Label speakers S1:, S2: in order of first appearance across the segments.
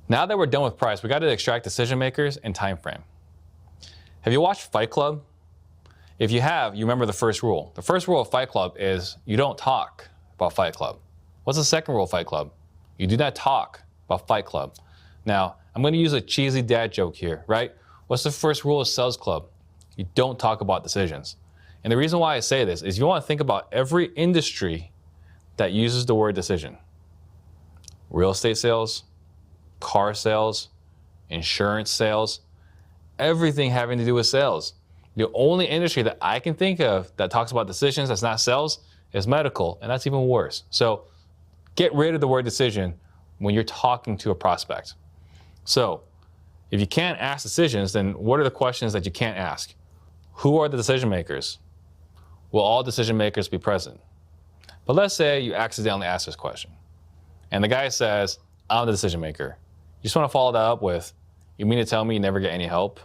S1: Now that we're done with price, we got to extract decision makers and time frame. Have you watched Fight Club? If you have, you remember the first rule. The first rule of Fight Club is you don't talk about Fight Club. What's the second rule of Fight Club? You do not talk about Fight Club. Now, I'm going to use a cheesy dad joke here, right? What's the first rule of Sales Club? You don't talk about decisions. And the reason why I say this is you want to think about every industry that uses the word decision. Real estate sales, car sales, insurance sales, everything having to do with sales. The only industry that I can think of that talks about decisions that's not sales is medical, and that's even worse. So get rid of the word decision when you're talking to a prospect. So if you can't ask decisions, then what are the questions that you can't ask? Who are the decision makers? Will all decision makers be present? But let's say you accidentally ask this question, and the guy says, I'm the decision maker. You just want to follow that up with, you mean to tell me you never get any help?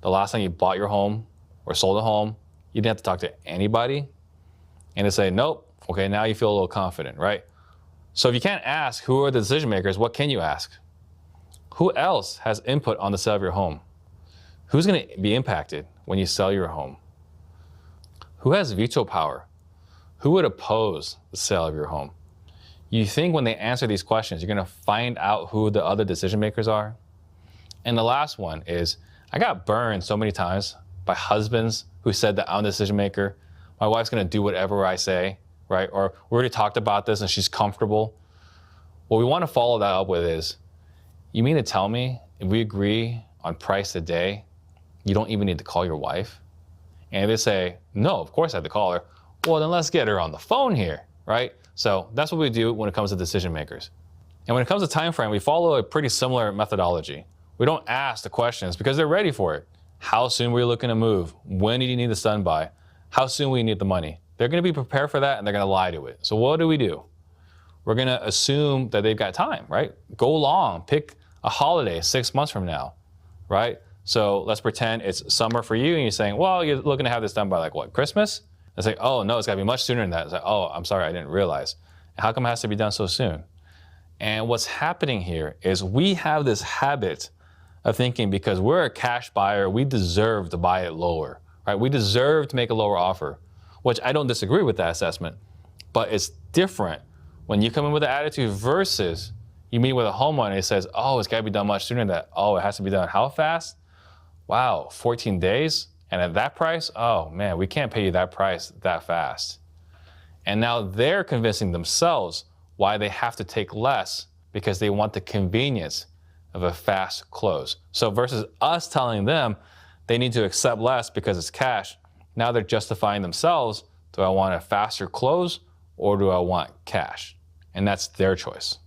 S1: The last time you bought your home or sold a home, you didn't have to talk to anybody? And to say, nope, okay, now you feel a little confident, right? So if you can't ask who are the decision makers, what can you ask? Who else has input on the sale of your home? Who's going to be impacted when you sell your home? Who has veto power? Who would oppose the sale of your home? You think when they answer these questions, you're going to find out who the other decision makers are? And the last one is, I got burned so many times by husbands who said that I'm the decision maker. My wife's going to do whatever I say, right? Or we already talked about this and she's comfortable. What we want to follow that up with is, you mean to tell me if we agree on price today, you don't even need to call your wife? And if they say, no, of course I have to call her. Well, then let's get her on the phone here, right? So that's what we do when it comes to decision makers. And when it comes to time frame, we follow a pretty similar methodology. We don't ask the questions because they're ready for it. How soon were you looking to move? When do you need this done by? How soon will you need the money? They're going to be prepared for that and they're going to lie to it. So what do? We're going to assume that they've got time, right? Go long, pick a holiday 6 months from now, right? So let's pretend it's summer for you and you're saying, well, you're looking to have this done by like what, Christmas? It's like, oh no, it's got to be much sooner than that. It's like, oh, I'm sorry, I didn't realize. How come it has to be done so soon? And what's happening here is we have this habit of thinking because we're a cash buyer, we deserve to buy it lower, right? We deserve to make a lower offer, which I don't disagree with that assessment, but it's different when you come in with an attitude versus you meet with a homeowner and he says, oh, it's got to be done much sooner than that. Oh, it has to be done how fast? Wow, 14 days? And at that price? Oh man, we can't pay you that price that fast. And now they're convincing themselves why they have to take less because they want the convenience of a fast close. So versus us telling them they need to accept less because it's cash, now they're justifying themselves. Do I want a faster close or do I want cash? And that's their choice.